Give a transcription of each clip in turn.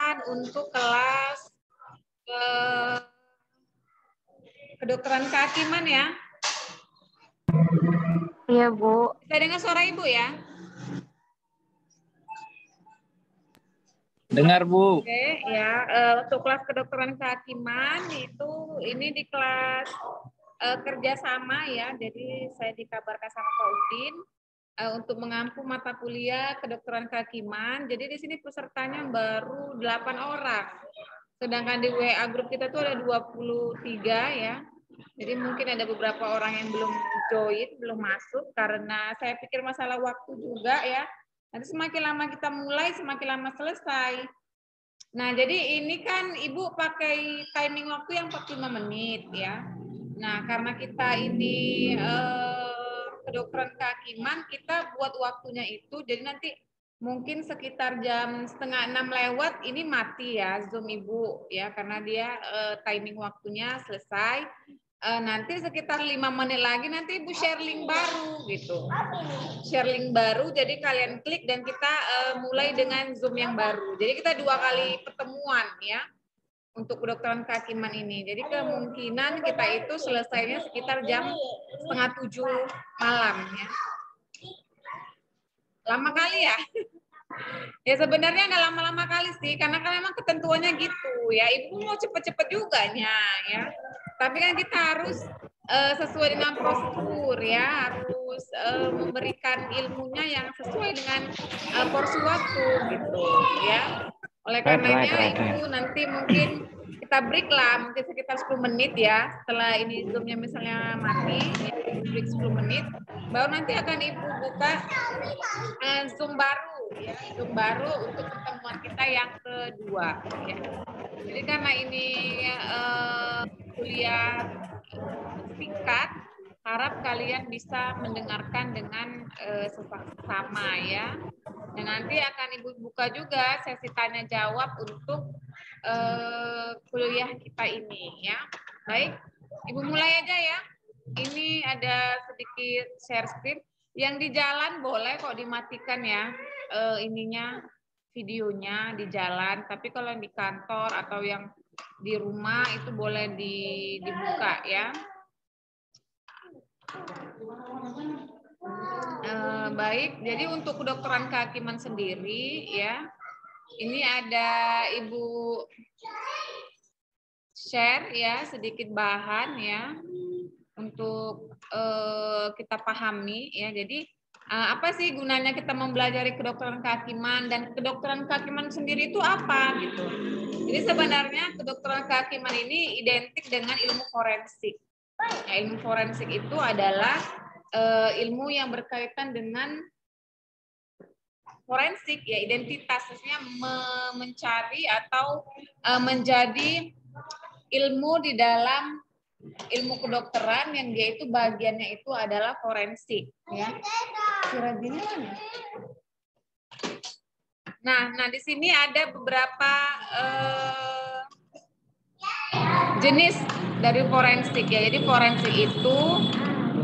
perkenalkan untuk kelas kedokteran kehakiman ya. Iya, Bu. Bisa dengar suara Ibu ya? Dengar, Bu. Oke, ya. Untuk kelas kedokteran kehakiman itu ini di kelas kerjasama ya. Jadi saya dikabarkan sama Pak Udin untuk mengampu mata kuliah kedokteran kehakiman. Jadi di sini pesertanya baru 8 orang. Sedangkan di WA grup kita tuh ada 23 ya. Jadi mungkin ada beberapa orang yang belum join, belum masuk karena saya pikir masalah waktu juga ya. Nanti semakin lama kita mulai, semakin lama selesai. Nah, jadi ini kan Ibu pakai timing waktu yang 45 menit ya. Nah, karena kita ini kedokteran kehakiman, kita buat waktunya itu, jadi nanti mungkin sekitar jam 5:30 lewat ini mati ya Zoom Ibu ya, karena dia timing waktunya selesai. Nanti sekitar 5 menit lagi nanti Ibu share link baru gitu. Share link baru, jadi kalian klik dan kita mulai dengan Zoom yang baru. Jadi kita 2 kali pertemuan ya untuk kedokteran kehakiman ini. Jadi kemungkinan kita itu selesainya sekitar jam 6:30 malam ya. Lama kali ya? Ya sebenarnya nggak lama-lama kali sih, karena kan memang ketentuannya gitu ya. Ibu mau cepet-cepet juga ya. Tapi kan kita harus sesuai dengan prosedur ya, harus memberikan ilmunya yang sesuai dengan porsi waktu gitu ya. Oleh karenanya Ibu nanti mungkin kita break lah, mungkin sekitar 10 menit ya. Setelah ini Zoom-nya misalnya mati, ya, break 10 menit, baru nanti akan Ibu buka Zoom baru ya, Zoom baru untuk pertemuan kita yang kedua ya. Jadi karena ini kuliah singkat, harap kalian bisa mendengarkan dengan sesama ya. Dan nanti akan Ibu buka juga sesi tanya jawab untuk kuliah kita ini ya. Baik, Ibu mulai aja ya. Ini ada sedikit share screen. Yang di jalan boleh kok dimatikan ya, ininya videonya di jalan. Tapi kalau yang di kantor atau yang di rumah itu boleh dibuka ya. Baik, jadi untuk kedokteran kehakiman sendiri ya, ini ada Ibu share ya sedikit bahan ya untuk kita pahami ya. Jadi apa sih gunanya kita mempelajari kedokteran kehakiman, dan kedokteran kehakiman sendiri itu apa gitu. Jadi sebenarnya kedokteran kehakiman ini identik dengan ilmu forensik. Nah, ilmu forensik itu adalah ilmu yang berkaitan dengan forensik ya, identitas, maksudnya mencari atau menjadi ilmu di dalam ilmu kedokteran yang dia itu bagiannya itu adalah forensik ya. Kira gini mana? Nah di sini ada beberapa jenis dari forensik ya. Jadi forensik itu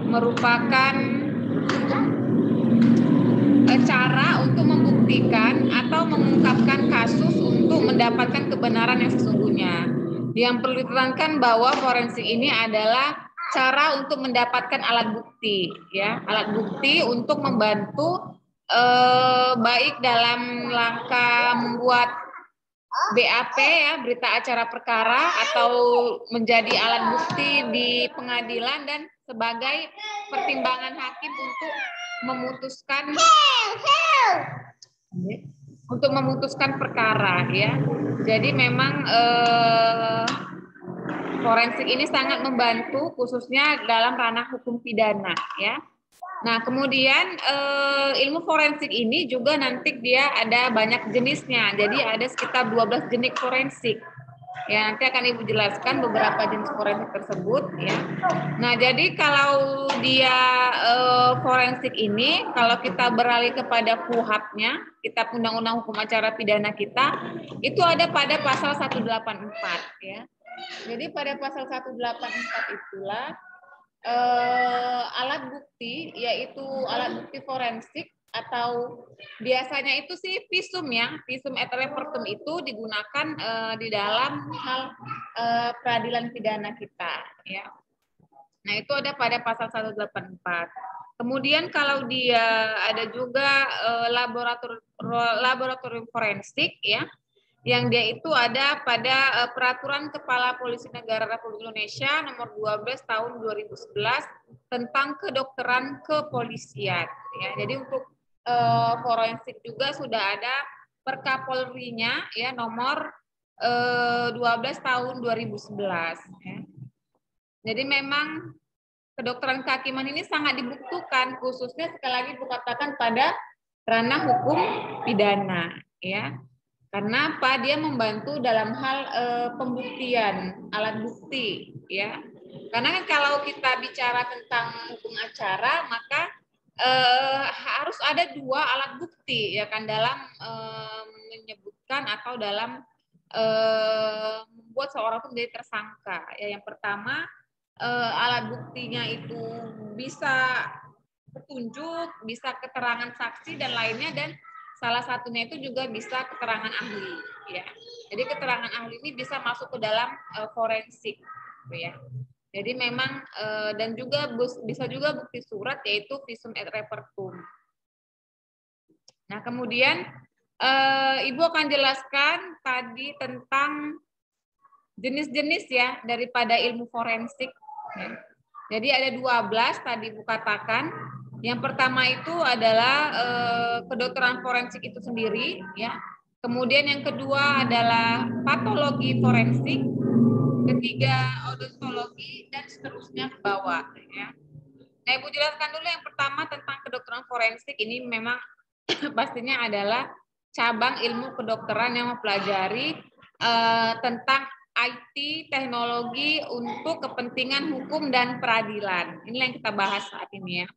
merupakan cara untuk membuktikan atau mengungkapkan kasus untuk mendapatkan kebenaran yang sesungguhnya. Yang perlu diterangkan bahwa forensik ini adalah cara untuk mendapatkan alat bukti, ya, alat bukti untuk membantu baik dalam langkah membuat BAP ya, berita acara perkara, atau menjadi alat bukti di pengadilan dan sebagai pertimbangan hakim untuk memutuskan perkara ya. Jadi memang forensik ini sangat membantu khususnya dalam ranah hukum pidana ya. Nah, kemudian ilmu forensik ini juga nanti dia ada banyak jenisnya. Jadi ada sekitar 12 jenis forensik. Ya, nanti akan Ibu jelaskan beberapa jenis forensik tersebut ya. Nah, jadi kalau dia forensik ini, kalau kita beralih kepada KUHAP-nya, Kitab Undang-Undang Hukum Acara Pidana kita, itu ada pada pasal 184 ya. Jadi pada pasal 184 itulah alat bukti, yaitu alat bukti forensik atau biasanya itu sih visum ya, visum et repertum itu digunakan di dalam hal peradilan pidana kita ya. Nah, itu ada pada pasal 184. Kemudian kalau dia ada juga laboratorium forensik ya, yang dia itu ada pada Peraturan Kepala Polisi Negara Republik Indonesia nomor 12 tahun 2011 tentang kedokteran kepolisian ya. Jadi untuk forensik juga sudah ada Perkapolri-nya ya nomor 12 tahun 2011 ya. Jadi memang kedokteran kehakiman ini sangat dibutuhkan, khususnya sekali lagi dikatakan pada ranah hukum pidana ya. Karena apa? Dia membantu dalam hal pembuktian, alat bukti ya. Karena kan kalau kita bicara tentang hukum acara, maka harus ada dua alat bukti ya kan dalam menyebutkan atau dalam membuat seorang itu menjadi tersangka. Ya, yang pertama alat buktinya itu bisa petunjuk, bisa keterangan saksi dan lainnya, dan salah satunya itu juga bisa keterangan ahli ya. Jadi keterangan ahli ini bisa masuk ke dalam forensik gitu ya. Jadi memang dan juga bisa juga bukti surat yaitu visum et repertum. Nah, kemudian Ibu akan jelaskan tadi tentang jenis-jenis ya daripada ilmu forensik. Jadi ada 12 tadi Ibu katakan. Yang pertama itu adalah kedokteran forensik itu sendiri ya. Kemudian yang kedua adalah patologi forensik, ketiga odontologi, dan seterusnya ke bawah ya. Nah, Ibu jelaskan dulu yang pertama tentang kedokteran forensik. Ini memang pastinya adalah cabang ilmu kedokteran yang mempelajari tentang IT, teknologi untuk kepentingan hukum dan peradilan. Inilah yang kita bahas saat ini ya.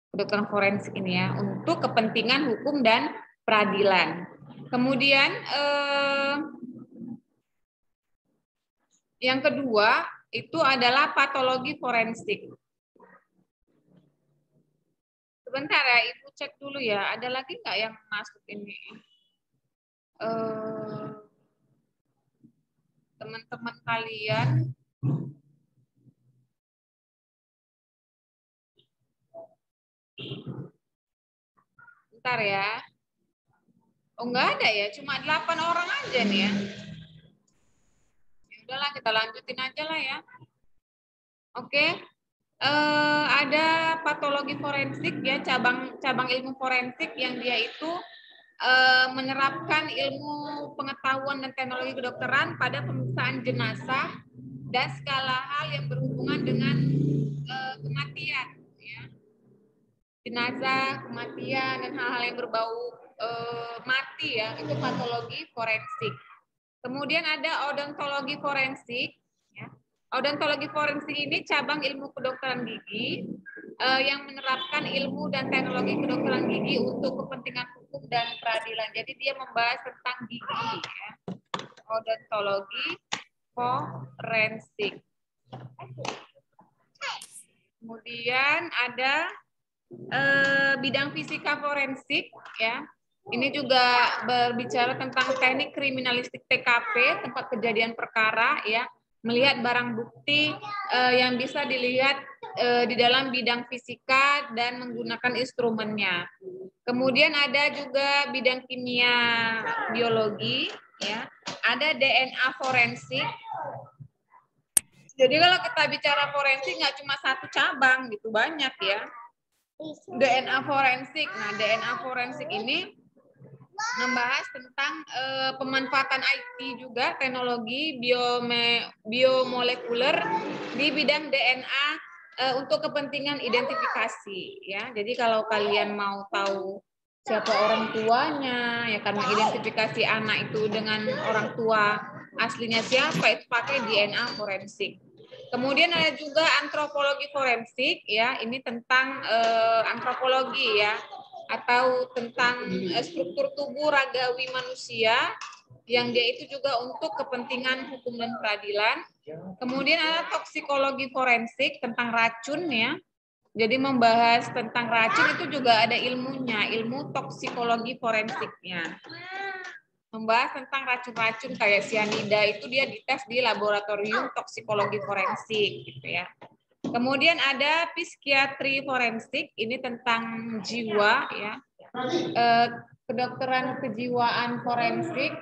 Kedokteran forensik ini ya, untuk kepentingan hukum dan peradilan. Kemudian yang kedua itu adalah patologi forensik. Sebentar ya, Ibu cek dulu ya. Ada lagi nggak yang masuk ini? Teman-teman kalian. Bentar ya. Oh, nggak ada ya, cuma 8 orang aja nih ya. Ya udahlah, kita lanjutin aja lah ya. Oke. Ada patologi forensik ya, cabang ilmu forensik yang dia itu menerapkan ilmu pengetahuan dan teknologi kedokteran pada pemeriksaan jenazah dan segala hal yang berhubungan dengan kematian ya. Jenazah, kematian, dan hal-hal yang berbau mati ya, itu patologi forensik. Kemudian ada odontologi forensik ya. Odontologi forensik ini cabang ilmu kedokteran gigi yang menerapkan ilmu dan teknologi kedokteran gigi untuk kepentingan hukum dan peradilan. Jadi dia membahas tentang gigi ya. Odontologi forensik. Kemudian ada bidang fisika forensik ya. Ini juga berbicara tentang teknik kriminalistik TKP, tempat kejadian perkara ya, melihat barang bukti yang bisa dilihat di dalam bidang fisika dan menggunakan instrumennya. Kemudian ada juga bidang kimia biologi ya, ada DNA forensik. Jadi kalau kita bicara forensik nggak cuma satu cabang gitu, banyak ya. DNA forensik. Nah, DNA forensik ini membahas tentang pemanfaatan IT juga, teknologi biomolekuler di bidang DNA untuk kepentingan identifikasi ya. Jadi kalau kalian mau tahu siapa orang tuanya ya, karena identifikasi anak itu dengan orang tua aslinya siapa, itu pakai DNA forensik. Kemudian ada juga antropologi forensik ya, ini tentang antropologi ya, atau tentang struktur tubuh ragawi manusia yang dia itu juga untuk kepentingan hukum dan peradilan. Kemudian ada toksikologi forensik tentang racun ya. Jadi membahas tentang racun itu juga ada ilmunya, ilmu toksikologi forensiknya. Membahas tentang racun-racun kayak sianida itu dia dites di laboratorium toksikologi forensik gitu ya. Kemudian ada psikiatri forensik, ini tentang jiwa ya. Kedokteran kejiwaan forensik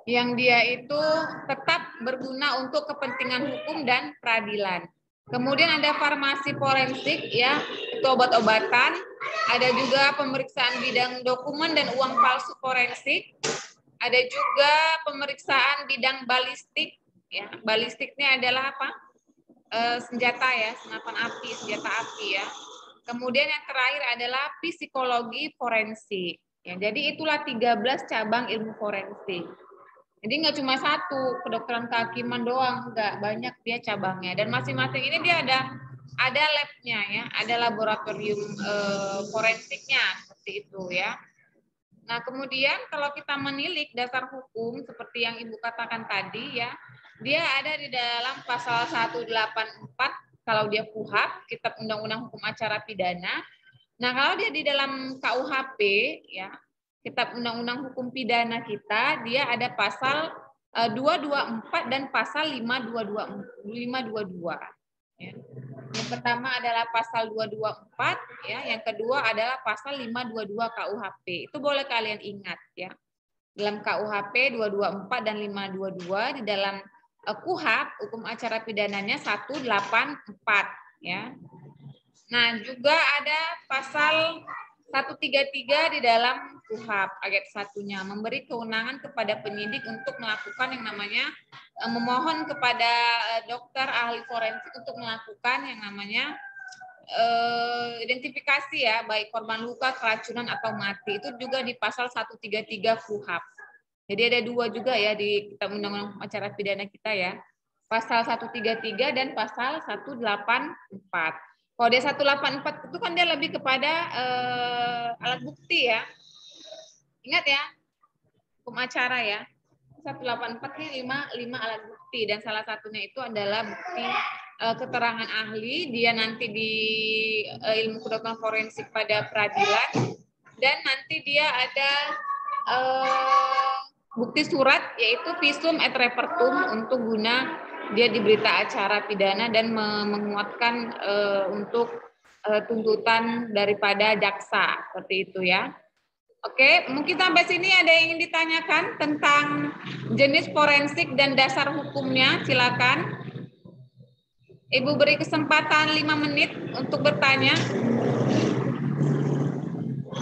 yang dia itu tetap berguna untuk kepentingan hukum dan peradilan. Kemudian ada farmasi forensik ya, itu obat-obatan. Ada juga pemeriksaan bidang dokumen dan uang palsu forensik. Ada juga pemeriksaan bidang balistik ya. Balistiknya adalah apa? Senjata ya, senapan api, senjata api ya. Kemudian yang terakhir adalah psikologi forensik. Ya, jadi itulah 13 cabang ilmu forensik. Jadi nggak cuma satu, kedokteran kehakiman doang, enggak, banyak dia cabangnya. Dan masing-masing ini dia ada labnya ya, ada laboratorium forensiknya seperti itu ya. Nah, kemudian kalau kita menilik dasar hukum seperti yang Ibu katakan tadi ya, dia ada di dalam pasal 184 kalau dia KUHP, Kitab Undang-Undang Hukum Acara Pidana. Nah, kalau dia di dalam KUHP ya, Kitab Undang-Undang Hukum Pidana kita, dia ada pasal 224 dan pasal 522. Ya. Yang pertama adalah pasal 224 ya, yang kedua adalah pasal 522 KUHP. Itu boleh kalian ingat ya. Dalam KUHP 224 dan 522, di dalam KUHP hukum acara pidananya 184 ya. Nah, juga ada pasal 133 di dalam KUHP ayat 1-nya memberi kewenangan kepada penyidik untuk melakukan yang namanya memohon kepada dokter ahli forensik untuk melakukan yang namanya identifikasi ya, baik korban luka, keracunan atau mati. Itu juga di pasal 133 KUHP. Jadi ada dua juga ya di Kitab Undang-Undang Acara Pidana kita ya. Pasal 133 dan pasal 184. Kalau dia 184 itu kan dia lebih kepada alat bukti ya. Ingat ya, hukum acara ya. 184 ini 5 alat bukti dan salah satunya itu adalah bukti keterangan ahli, dia nanti di ilmu kedokteran forensik pada peradilan, dan nanti dia ada bukti surat yaitu visum et repertum untuk guna dia di berita acara pidana dan menguatkan untuk tuntutan daripada jaksa seperti itu ya. Oke, mungkin sampai sini ada yang ingin ditanyakan tentang jenis forensik dan dasar hukumnya, silakan. Ibu beri kesempatan 5 menit untuk bertanya.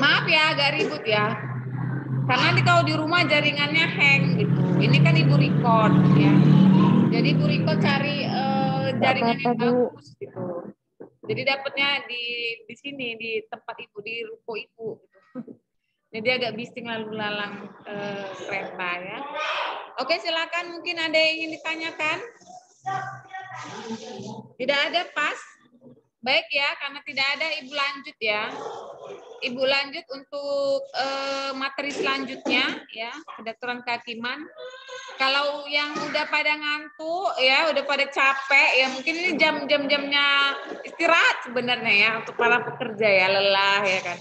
Maaf ya, agak ribut ya. Karena nanti kalau di rumah jaringannya hang gitu. Ini kan Ibu record ya. Jadi Ibu record cari jaringan yang bagus gitu. Jadi dapatnya di sini di tempat Ibu, di ruko Ibu gitu. Jadi agak bising lalu lalang kereta ya. Oke, silakan, mungkin ada yang ingin ditanyakan. Tidak ada, pas. Baik ya, karena tidak ada, Ibu lanjut ya. Ibu lanjut untuk materi selanjutnya ya, kedokteran kehakiman. Kalau yang udah pada ngantuk ya, udah pada capek ya, mungkin ini jam-jamnya istirahat sebenarnya ya untuk para pekerja ya, lelah ya kan.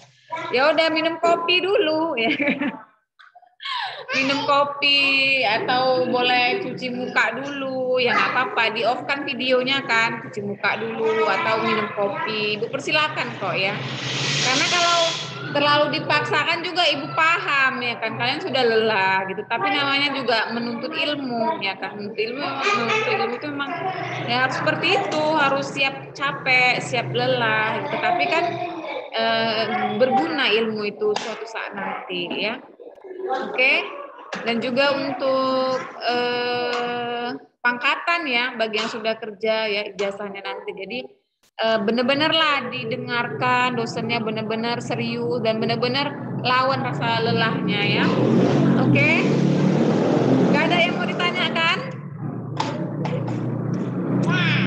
Ya udah minum kopi dulu ya. Minum kopi atau boleh cuci muka dulu, ya nggak apa-apa, di off kan videonya kan, cuci muka dulu atau minum kopi, Ibu persilakan kok ya. Karena kalau terlalu dipaksakan juga Ibu paham ya kan, kalian sudah lelah gitu, tapi namanya juga menuntut ilmu ya kan, menuntut ilmu itu memang ya harus seperti itu, harus siap capek, siap lelah gitu. Tapi kan berguna ilmu itu suatu saat nanti ya. Oke, dan juga untuk pangkatan ya bagi yang sudah kerja ya ijazahnya nanti. Jadi benar-benar lah didengarkan, dosennya benar-benar serius dan benar-benar lawan rasa lelahnya ya. Oke, nggak ada yang mau ditanyakan?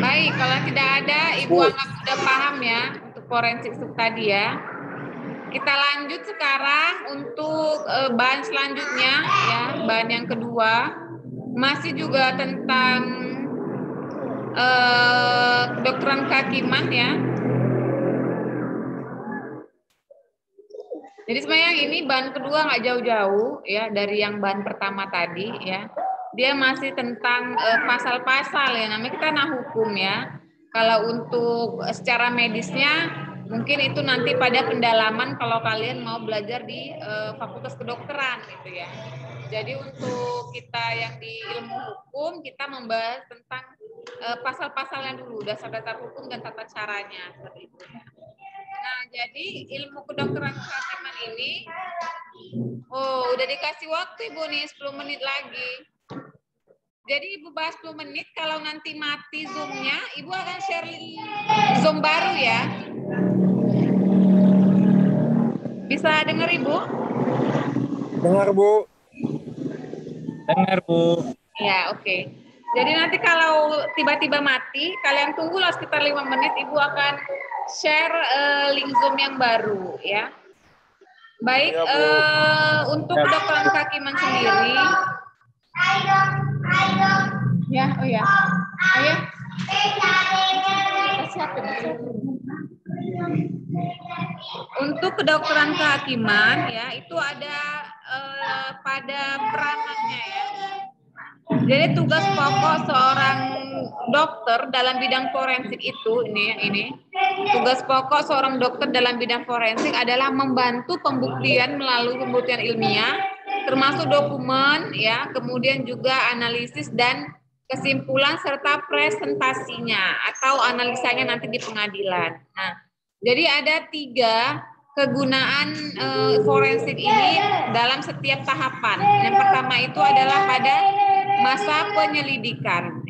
Baik, kalau tidak ada, Ibu anggap sudah paham ya untuk forensik tadi ya. Kita lanjut sekarang untuk bahan selanjutnya ya, bahan yang kedua masih juga tentang kedokteran kehakiman ya. Jadi sebenarnya ini bahan kedua nggak jauh-jauh ya dari yang bahan pertama tadi ya. Dia masih tentang pasal-pasal ya, namanya kita hukum ya. Kalau untuk secara medisnya mungkin itu nanti pada pendalaman kalau kalian mau belajar di Fakultas Kedokteran gitu ya. Jadi untuk kita yang di ilmu hukum kita membahas tentang pasal-pasalnya dulu, dasar-dasar hukum dan tata caranya seperti itu ya. Nah, jadi ilmu kedokteran kehakiman ini, udah dikasih waktu Ibu nih 10 menit lagi. Jadi Ibu bahas 10 menit, kalau nanti mati Zoom-nya, Ibu akan share Zoom baru ya. Bisa dengar Ibu? Dengar Bu. Dengar Bu. Ya, oke. Jadi nanti kalau tiba-tiba mati, kalian tunggulah sekitar 5 menit, Ibu akan share link Zoom yang baru ya. Baik, Ya, Bu. untuk kedokteran kehakiman sendiri. Ya, oh ya. Oh ya. Untuk kedokteran kehakiman ya, itu ada pada peranannya ya. Jadi tugas pokok seorang dokter dalam bidang forensik itu ini tugas pokok seorang dokter dalam bidang forensik adalah membantu pembuktian melalui pembuktian ilmiah, termasuk dokumen ya, kemudian juga analisis dan kesimpulan serta presentasinya atau analisanya nanti di pengadilan. Nah, jadi ada 3 kegunaan forensik ini dalam setiap tahapan. Yang pertama itu adalah pada masa penyelidikan.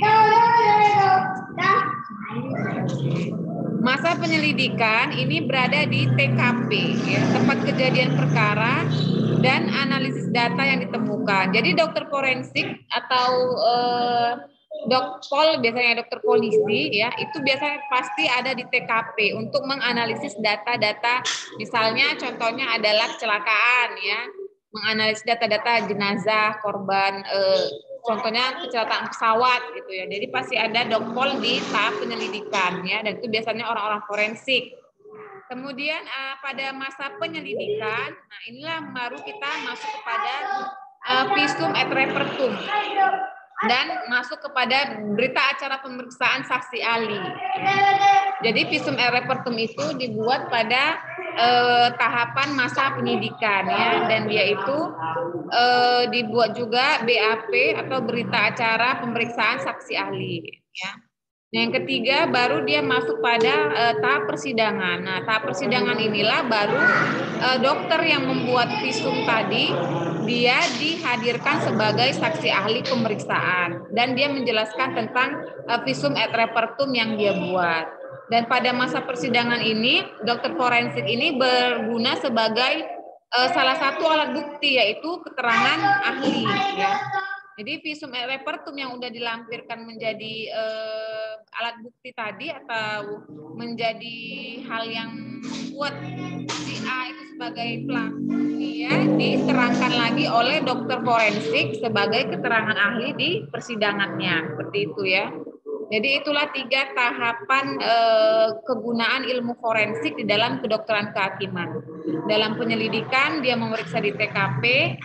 Masa penyelidikan ini berada di TKP, ya, tempat kejadian perkara dan analisis data yang ditemukan. Jadi dokter forensik atau dokpol, biasanya dokter polisi, ya, itu biasanya pasti ada di TKP untuk menganalisis data-data. Misalnya, contohnya adalah kecelakaan, ya, menganalisis data-data jenazah korban. Contohnya kecelakaan pesawat gitu ya. Jadi pasti ada dokpol di tahap penyelidikan ya, dan itu biasanya orang-orang forensik. Kemudian pada masa penyelidikan, nah inilah baru kita masuk kepada visum et repertum dan masuk kepada berita acara pemeriksaan saksi ahli. Jadi visum et repertum itu dibuat pada tahapan masa penyidikan ya, dan dia itu dibuat juga BAP atau berita acara pemeriksaan saksi ahli ya. Yang ketiga baru dia masuk pada tahap persidangan. Nah, tahap persidangan inilah baru dokter yang membuat visum tadi dia dihadirkan sebagai saksi ahli pemeriksaan dan dia menjelaskan tentang visum et repertum yang dia buat. Dan pada masa persidangan ini dokter forensik ini berguna sebagai salah satu alat bukti, yaitu keterangan ahli ya. Jadi visum et repertum yang udah dilampirkan menjadi alat bukti tadi atau menjadi hal yang membuat si A itu sebagai pelaku, dia diterangkan lagi oleh dokter forensik sebagai keterangan ahli di persidangannya, seperti itu ya. Jadi itulah 3 tahapan kegunaan ilmu forensik di dalam kedokteran kehakiman. Dalam penyelidikan dia memeriksa di TKP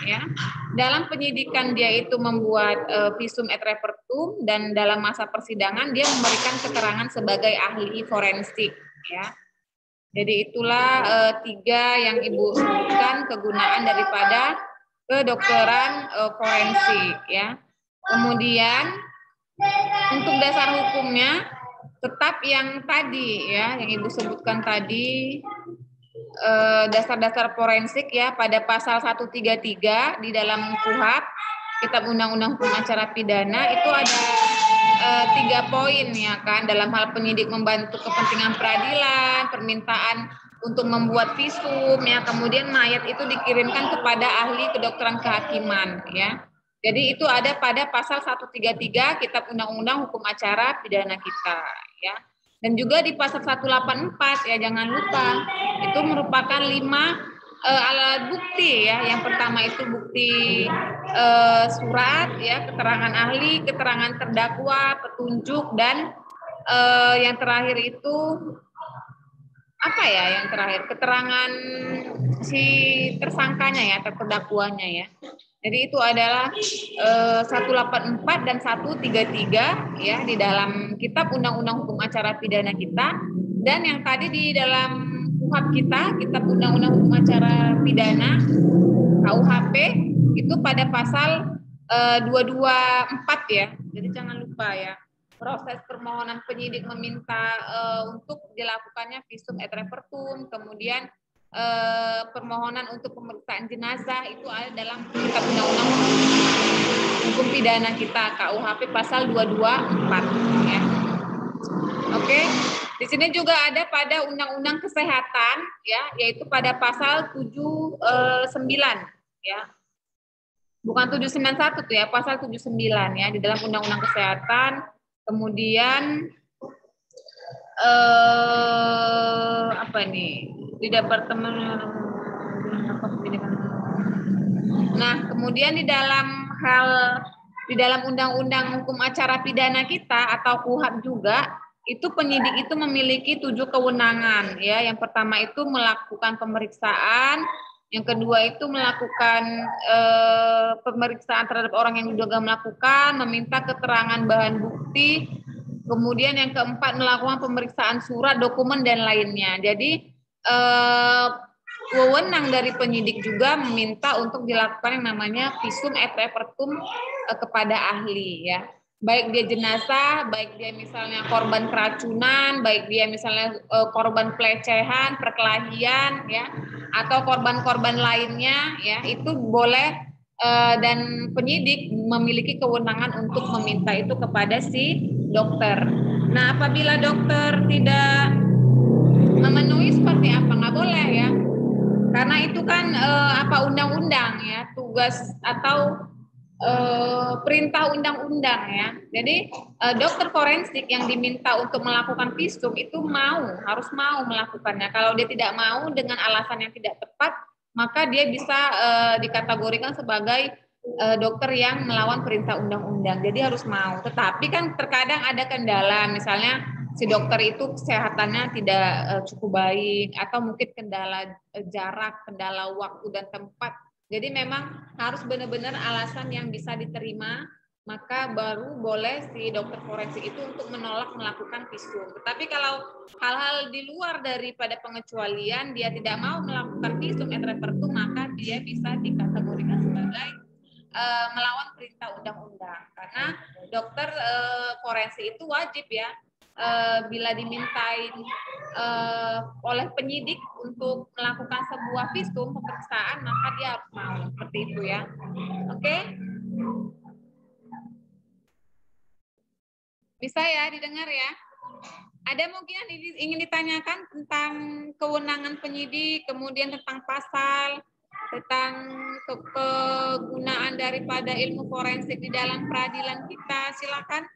ya. Dalam penyidikan dia itu membuat visum et repertum, dan dalam masa persidangan dia memberikan keterangan sebagai ahli forensik ya. Jadi itulah 3 yang Ibu sebutkan kegunaan daripada kedokteran forensik ya. Kemudian untuk dasar hukumnya tetap yang tadi ya, yang Ibu sebutkan tadi, dasar-dasar forensik ya, pada pasal 133 di dalam KUHP, Kitab Undang-Undang Hukum Acara Pidana, itu ada 3 poin ya kan, dalam hal penyidik membantu kepentingan peradilan, permintaan untuk membuat visum ya, kemudian mayat itu dikirimkan kepada ahli kedokteran kehakiman ya. Jadi itu ada pada pasal 133 Kitab Undang-Undang Hukum Acara Pidana kita ya. Dan juga di pasal 184 ya, jangan lupa, itu merupakan 5 alat bukti ya. Yang pertama itu bukti surat ya, keterangan ahli, keterangan terdakwa, petunjuk, dan yang terakhir itu apa ya? Yang terakhir keterangan si tersangkanya ya, terdakwaannya ya. Jadi itu adalah 184 dan 133 ya di dalam Kitab Undang-Undang Hukum Acara Pidana kita, dan yang tadi di dalam KUHP kita, Kitab Undang-Undang Hukum Acara Pidana KUHP itu pada pasal 224 ya. Jadi jangan lupa ya. Proses permohonan penyidik meminta untuk dilakukannya visum et repertum, kemudian permohonan untuk pemeriksaan jenazah itu ada dalam Kitab Undang-Undang Hukum Pidana kita KUHP pasal 224 ya. Oke. Di sini juga ada pada Undang-Undang Kesehatan ya, yaitu pada pasal 79 ya. Bukan 791 tuh ya, pasal 79 ya di dalam Undang-Undang Kesehatan. Kemudian apa nih? Di Departemen Nah, kemudian di dalam Undang-Undang Hukum Acara Pidana kita atau KUHP juga, itu penyidik itu memiliki 7 kewenangan ya. Yang pertama itu melakukan pemeriksaan, yang kedua itu melakukan pemeriksaan terhadap orang yang diduga melakukan, meminta keterangan bahan bukti, kemudian yang keempat melakukan pemeriksaan surat, dokumen dan lainnya. Jadi wewenang dari penyidik juga meminta untuk dilakukan yang namanya visum et repertum kepada ahli ya. Baik dia jenazah, baik dia misalnya korban keracunan, baik dia misalnya korban pelecehan, perkelahian ya, atau korban-korban lainnya ya, itu boleh dan penyidik memiliki kewenangan untuk meminta itu kepada si dokter. Nah, apabila dokter tidak memenuhi seperti apa, nggak boleh ya. Karena itu kan undang-undang ya, tugas atau perintah undang-undang ya. Jadi dokter forensik yang diminta untuk melakukan visum itu harus mau melakukannya. Kalau dia tidak mau dengan alasan yang tidak tepat, maka dia bisa dikategorikan sebagai dokter yang melawan perintah undang-undang. Jadi harus mau. Tetapi kan terkadang ada kendala, misalnya si dokter itu kesehatannya tidak cukup baik, atau mungkin kendala jarak, kendala waktu dan tempat. Jadi memang harus benar-benar alasan yang bisa diterima, maka baru boleh si dokter forensik itu untuk menolak melakukan visum. Tetapi kalau hal-hal di luar daripada pengecualian, dia tidak mau melakukan visum et repertum, maka dia bisa dikategorikan sebagai melawan perintah undang-undang. Karena dokter forensik itu wajib ya, bila dimintain oleh penyidik untuk melakukan sebuah visum pemeriksaan, maka dia harus mau seperti itu ya. Oke? Bisa ya didengar ya? Ada mungkin yang ingin ditanyakan tentang kewenangan penyidik, kemudian tentang pasal, tentang kegunaan daripada ilmu forensik di dalam peradilan kita? Silakan.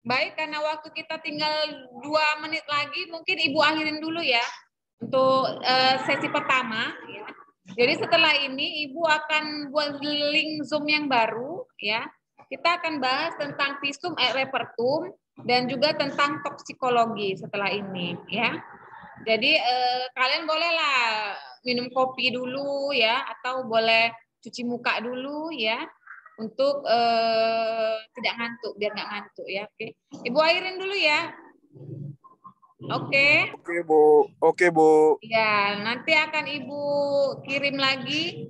Baik, karena waktu kita tinggal 2 menit lagi, mungkin Ibu akhirin dulu ya untuk sesi pertama. Ya. Jadi setelah ini Ibu akan buat link Zoom yang baru, ya. Kita akan bahas tentang visum et repertum dan juga tentang toksikologi setelah ini, ya. Jadi kalian bolehlah minum kopi dulu, ya, atau boleh cuci muka dulu, ya. Untuk tidak ngantuk, biar nggak ngantuk ya. Oke, Ibu akhirin dulu ya. Oke. Oke, Bu. Oke, Bu. Ya, nanti akan Ibu kirim lagi